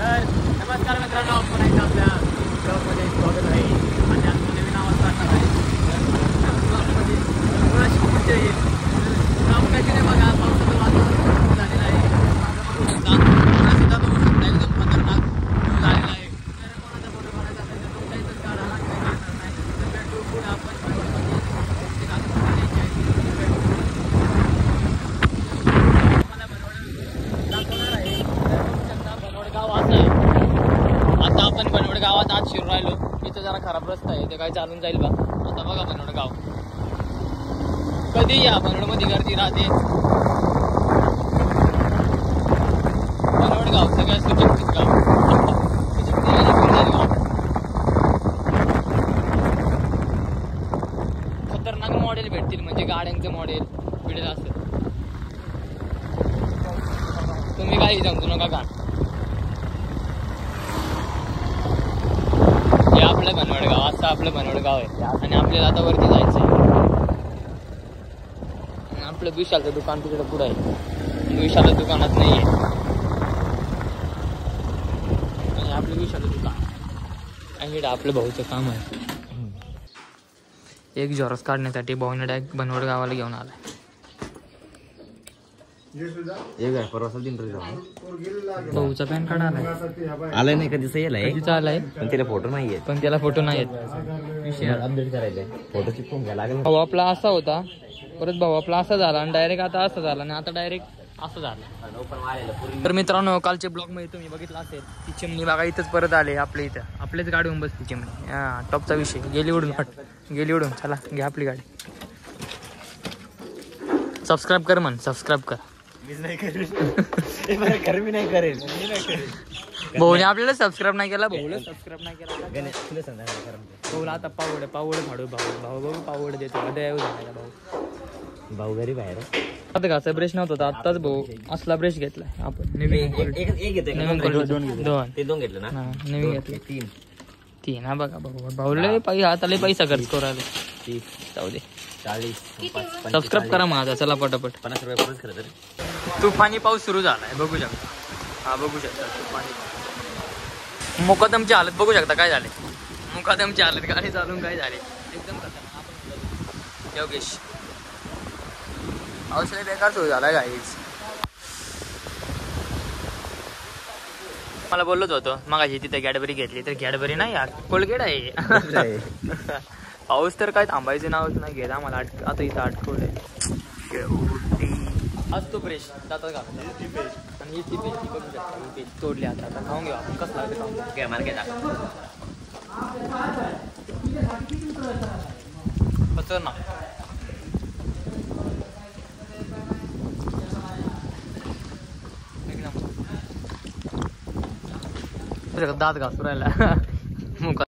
तर नमस्कार मित्रांनो, आपण एकदा आपल्या ब्लॉगमध्ये स्वागत आहे. आणि आज नवीन नाव असणार आहे. तर ब्लॉगमध्ये थोडीशी मजा येईल. नाव कशी नाही बघा, पावसाचं वातावरण झालेलं आहे. सुद्धा बघू शकता, एकदम खतरनाक झालेला आहे. जर कोणाचा फोटो काढायचा असेल तर तुमच्या इथं काढा, काही काढणार नाही. तर भेटू पुढे आपण आपण बनवड गावात आज शिरू राहिलो. इथं जरा खराब रस्ता आहे, ते काय चालून जाईल बा. आता बघा बनवड गाव, कधी या बनवड मध्ये गर्दी राहते. बनवड गाव सगळ्यात सुशिक्षित गाव, खतरनाक मॉडेल भेटतील, म्हणजे गाड्यांचं मॉडेल भेटेल असं. तुम्ही काही सांगू नका का. हे आपलं बनवड गाव, असं आपलं बनवड गाव आहे. आणि आपल्याला आता वरती जायचं आहे. आपलं विशालचं दुकान तिकडे पुढं आहे. विशालच्या दुकानात नाही आहे. आणि आपलं विशालचं दुकान आणि आपलं भाऊचं काम आहे. एक झेरॉक्स काढण्यासाठी भाऊने डायरेक्ट बनवड गावाला घेऊन आलाय. भाऊचा पॅन कार्ड आलाय नाही कधीच आलाय, पण त्याला फोटो नाही आहेत. अपडेट करायला फोटो चिपकून घ्यायला लागेल. भाऊ आपला असा होता, परत भाऊ आपला असा झाला, आणि डायरेक्ट आता असं झाला, आणि आता डायरेक्ट असं झालं. तर मित्रांनो, कालच्या ब्लॉग मध्ये तुम्ही बघितलं असेल, ती चिमणी बघा इथंच परत आले आपल्या इथं. आपल्याच गाडीहून बसली चिमणी. हा टॉपचा विषय. गेली उडून चला घ्या आपली गाडी. सबस्क्राईब कर म्हण, सबस्क्राईब कर. भाऊने आपल्याला सबस्क्राईब नाही केला. भाऊला सबस्क्राईब नाही केला. भाऊला आता पावड फाडू. भाऊ पावड देतो. भाऊ घरी बाहेर आता घासा ब्रश नव्हता, आत्ताच भाऊ असला ब्रश घेतलाय आपण. नवीन दोन घेतलं ना. नवीन घेतलं तीन. हा बघा भाऊला हाताला पैसा खर्च करू राहिले. जाऊ दे. 40 सबस्क्राईब करा माझा. चला पटापट. 50 रुपये परत खरं तर. तुफानी पाऊस सुरू झालाय, बघू शकता. हा बघू शकता तुफानी. मुकादमची हालत बघू शकता काय झाले. मुकादमची हालत गाडी चालून काय झाले एकदम खतरनाक. योगेश पावसाला बेकार सुरू झालाय गाडीच. मला बोललोच होतो मगाशी तिथे कॅडबरी घेतली, तर कॅडबरी नाही यार, कोलगेट आहे. पाऊस तर काय थांबायचं नावच नाही घेत आम्हाला. आता इथं अटकवलंय. आज तो ब्रश जातात घालून, आणि ही ती पेस्ट बघू शकता. ही पेस्ट तोडली. आता खाऊन घेऊ आपण. कसं लागतं खाऊन घ्या मार्केट. कसं ना दात घासू राहिला.